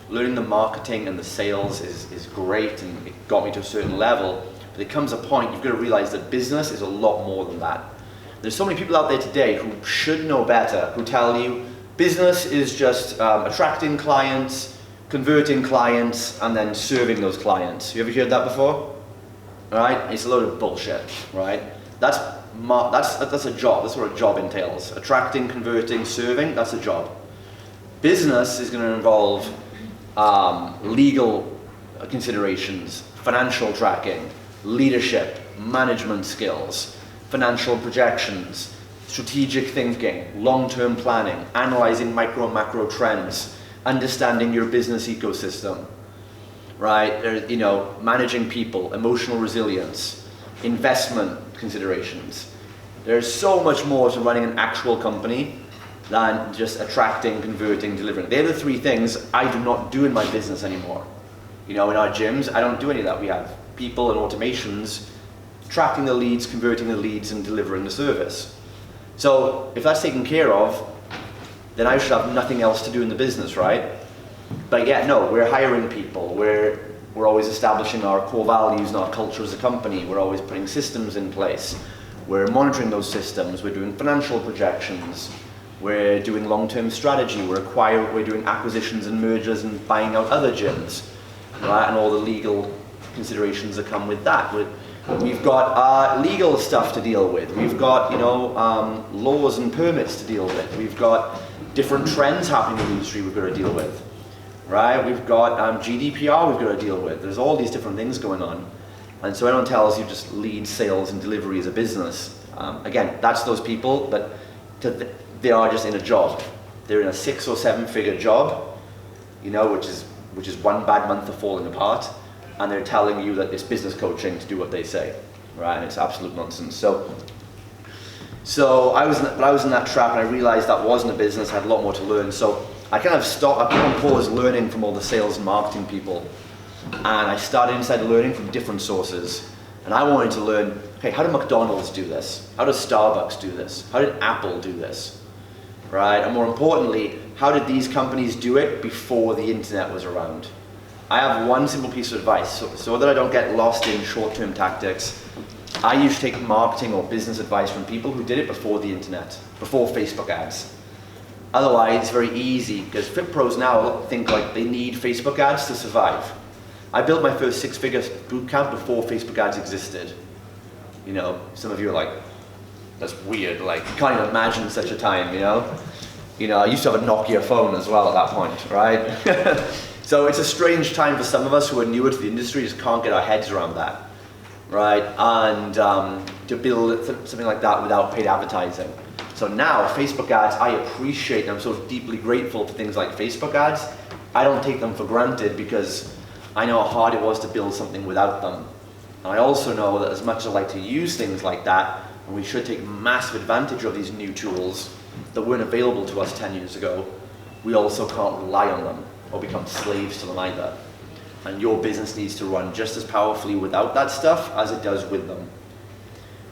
learning the marketing and the sales is great, and it got me to a certain level, but there comes a point you've got to realize that business is a lot more than that. There's so many people out there today who should know better, who tell you business is just attracting clients, converting clients, and then serving those clients. You ever heard that before? Right? It's a load of bullshit, right? That's a job. That's what a job entails. Attracting, converting, serving, that's a job. Business is going to involve legal considerations, financial tracking, leadership, management skills, financial projections, strategic thinking, long-term planning, analyzing micro and macro trends, understanding your business ecosystem, right? There, managing people, emotional resilience, investment considerations. There's so much more to running an actual company than just attracting, converting, delivering. They're the three things I do not do in my business anymore. In our gyms, I don't do any of that. We have people and automations tracking the leads, converting the leads, and delivering the service. So if that's taken care of, then I should have nothing else to do in the business, right? But yeah, no, we're hiring people. We're always establishing our core values and our culture as a company. We're always putting systems in place. We're monitoring those systems. We're doing financial projections. We're doing long-term strategy. We're doing acquisitions and mergers and buying out other gyms, right? And all the legal considerations that come with that. We've got legal stuff to deal with. We've got laws and permits to deal with. We've got different trends happening in the industry we've got to deal with, right? We've got GDPR we've got to deal with. There's all these different things going on. And so everyone tells you just lead sales and delivery as a business. Again, that's those people, but they are just in a job. They're in a 6 or 7 figure job, which is one bad month of falling apart, and they're telling you that it's business coaching to do what they say, right? And it's absolute nonsense. So I was in that trap, and I realized that wasn't a business. I had a lot more to learn. So I kind of stopped. I put on pause learning from all the sales and marketing people, and I started instead learning from different sources. And I wanted to learn, okay, how did McDonald's do this? How does Starbucks do this? How did Apple do this? Right? And more importantly, how did these companies do it before the internet was around? I have one simple piece of advice, so that I don't get lost in short-term tactics. I usually take marketing or business advice from people who did it before the internet, before Facebook ads. Otherwise, it's very easy, because fit pros now think like they need Facebook ads to survive. I built my first 6-figure bootcamp before Facebook ads existed. Some of you are like, that's weird, like, you can't even imagine such a time, I used to have a Nokia phone as well at that point, right? So it's a strange time for some of us who are newer to the industry, just can't get our heads around that, right? And to build something like that without paid advertising. So now, Facebook ads, I appreciate, and I'm so deeply grateful for things like Facebook ads. I don't take them for granted because I know how hard it was to build something without them. And I also know that as much as I like to use things like that, and we should take massive advantage of these new tools that weren't available to us 10 years ago, we also can't rely on them or become slaves to them either. And your business needs to run just as powerfully without that stuff as it does with them,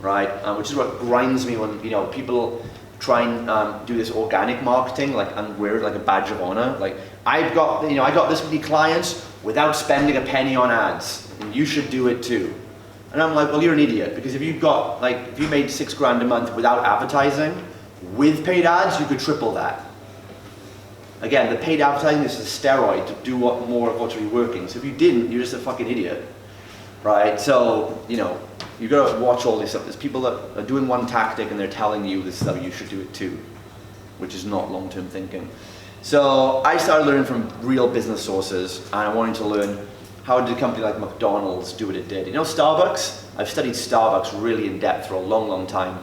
right? Which is what grinds me when people try and do this organic marketing, and wear it like a badge of honor. Like, I got this many clients without spending a penny on ads, and you should do it too. And I'm like, well, you're an idiot, because if you made $6,000 a month without advertising, with paid ads, you could triple that. Again, the paid advertising is a steroid to do more of what's already working. So if you didn't, you're just a fucking idiot, right? So, you've got to watch all this stuff. There's people that are doing one tactic and they're telling you this is how you should do it too, which is not long-term thinking. So I started learning from real business sources, and I wanted to learn how did a company like McDonald's do what it did. Starbucks? I've studied Starbucks really in depth for a long, long time.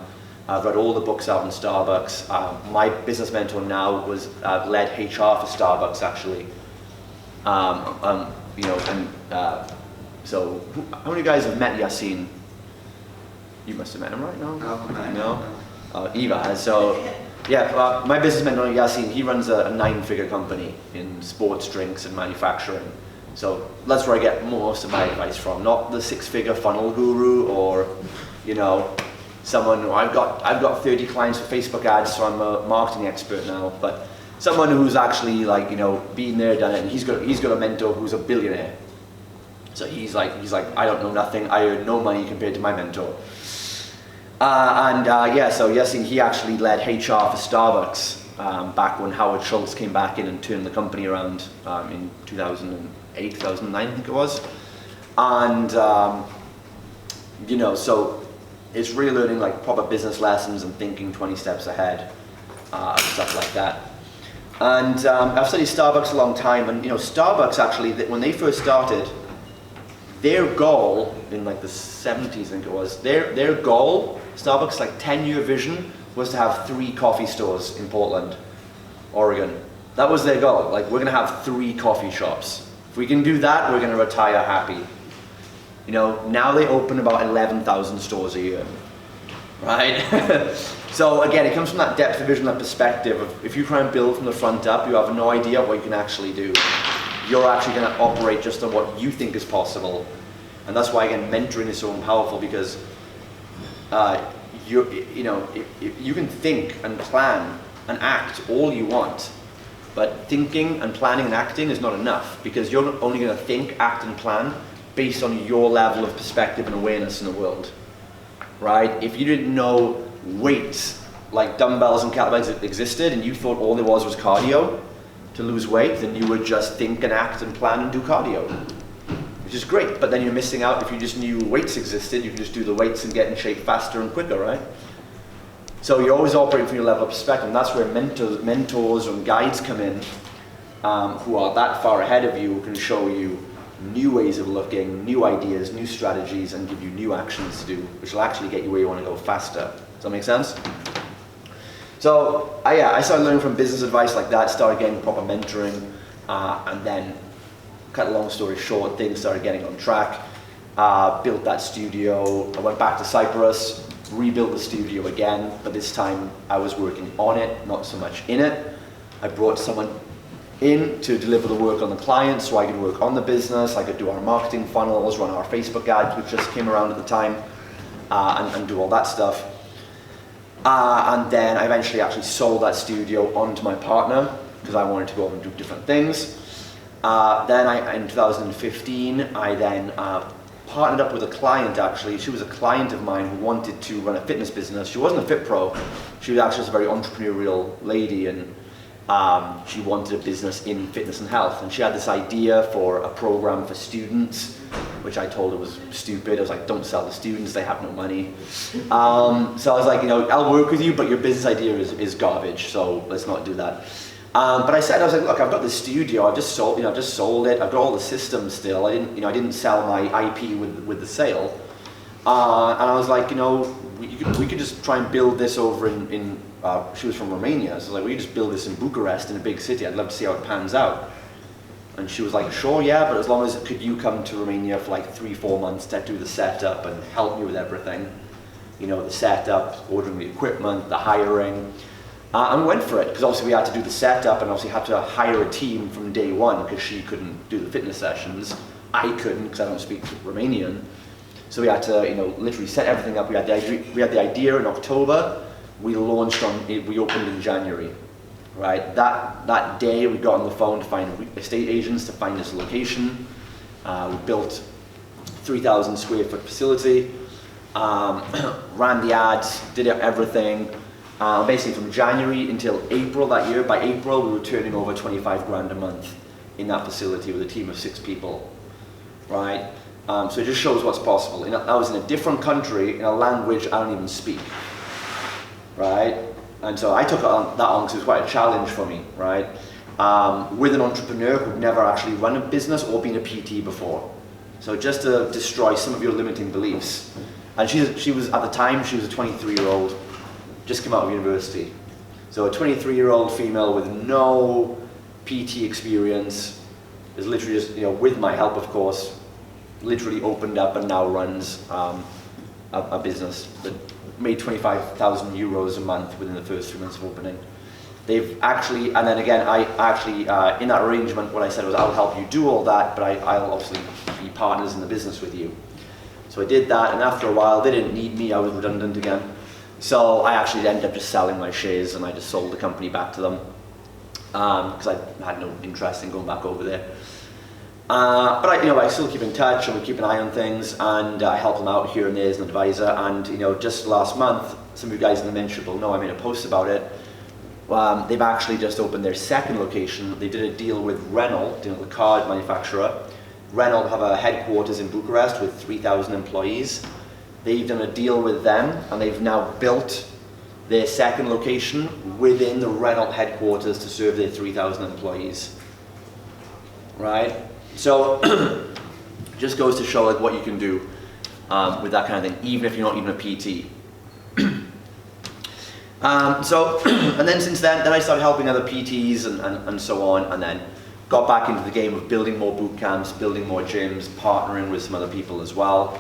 I've read all the books out on Starbucks. My business mentor now led HR for Starbucks, actually. So how many of you guys have met Yassine? You must have met him, right? No? Eva has. So yeah, my business mentor Yassine, he runs a 9-figure company in sports drinks and manufacturing. So that's where I get most of my advice from, not the 6-figure funnel guru or someone who I've got 30 clients for Facebook ads, so I'm a marketing expert now. But someone who's actually like, been there, done it, and he's got a mentor who's a billionaire. So he's like, I don't know nothing, I earn no money compared to my mentor. So he actually led HR for Starbucks back when Howard Schultz came back in and turned the company around in 2008, 2009, I think it was. And, so it's really learning like proper business lessons and thinking 20 steps ahead, stuff like that. And I've studied Starbucks a long time, and Starbucks actually, when they first started, their goal in like the 70s, I think it was, their goal, Starbucks like 10-year vision was to have 3 coffee stores in Portland, Oregon. That was their goal. Like, we're gonna have 3 coffee shops. If we can do that, we're gonna retire happy. Now they open about 11,000 stores a year, right? So again, it comes from that depth of vision, that perspective of if you try and build from the front up, you have no idea what you can actually do. You're actually going to operate just on what you think is possible. And that's why, again, mentoring is so powerful, because you can think and plan and act all you want, but thinking and planning and acting is not enough, because you're only going to think, act and plan based on your level of perspective and awareness in the world, right? If you didn't know weights like dumbbells and kettlebells existed and you thought all there was cardio to lose weight, then you would just think and act and plan and do cardio, which is great. But then you're missing out. If you just knew weights existed, you could just do the weights and get in shape faster and quicker, right? So you're always operating from your level of perspective, and that's where mentors and guides come in, who are that far ahead of you, who can show you new ways of looking, new ideas, new strategies, and give you new actions to do, which will actually get you where you want to go faster. Does that make sense? So I started learning from business advice like that, started getting proper mentoring, and then, cut a long story short, things started getting on track. Built that studio. I went back to Cyprus, rebuilt the studio again, but this time I was working on it, not so much in it. I brought someone in to deliver the work on the client so I could work on the business, I could do our marketing funnels, run our Facebook ads, which just came around at the time, and do all that stuff. And then I eventually actually sold that studio onto my partner because I wanted to go and do different things. Then in 2015, I then partnered up with a client actually. She was a client of mine who wanted to run a fitness business. She wasn't a fit pro. She was actually just a very entrepreneurial lady, and she wanted a business in fitness and health. And she had this idea for a program for students, which I told her was stupid. I was like, don't sell to students, they have no money. So I was like, I'll work with you, but your business idea is garbage, so let's not do that. But I was like, look, I've got this studio, I've just sold it, I've got all the systems still. I didn't sell my IP with the sale. And I was like, we could just try and build this over in she was from Romania, so I was like, we could just build this in Bucharest, in a big city. I'd love to see how it pans out. And she was like, sure, yeah, but as long as could you come to Romania for like 3-4 months to do the setup and help me with everything, the setup, ordering the equipment, the hiring. And we went for it, because obviously we had to do the setup and obviously had to hire a team from day one, because she couldn't do the fitness sessions. I couldn't, because I don't speak Romanian. So we had to, literally set everything up. We had the idea in October. We opened in January, right? That day we got on the phone to find estate agents to find us a location. We built 3,000 square foot facility, ran the ads, did everything. Basically from January until April that year. By April we were turning over 25 grand a month in that facility with a team of 6 people, right? So it just shows what's possible. I was in a different country in a language I don't even speak, right? And so I took that on because it was quite a challenge for me, right? With an entrepreneur who'd never actually run a business or been a PT before. So just to destroy some of your limiting beliefs. And she was at the time, she was a 23-year-old, just came out of university. So a 23-year-old female with no PT experience is literally just, with my help of course, literally opened up and now runs a business that made 25,000 euros a month within the first 3 months of opening. They've actually, and then again, I actually, in that arrangement, what I said was, I'll help you do all that, but I'll obviously be partners in the business with you. So I did that, and after a while, they didn't need me, I was redundant again. So I actually ended up just selling my shares, and I just sold the company back to them. because I had no interest in going back over there. But I still keep in touch and we keep an eye on things, and I help them out here and there as an advisor. And just last month, some of you guys in the mentorship will know I made a post about it. They've actually just opened their second location. They did a deal with Renault, the car manufacturer. Renault have a headquarters in Bucharest with 3,000 employees. They've done a deal with them, and they've now built their second location within the Renault headquarters to serve their 3,000 employees. Right? So, just goes to show what you can do with that kind of thing, even if you're not even a PT. And then since then I started helping other PTs and so on, and then got back into the game of building more boot camps, building more gyms, partnering with some other people as well.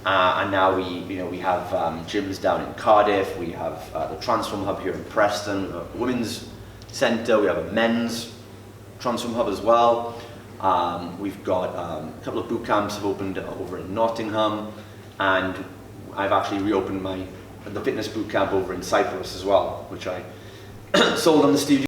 And now we have gyms down in Cardiff, we have the Transform Hub here in Preston, we have a women's centre, we have a men's Transform Hub as well. We've got a couple of boot camps have opened over in Nottingham, and I've actually reopened the fitness boot camp over in Cyprus as well, which I sold on the studio.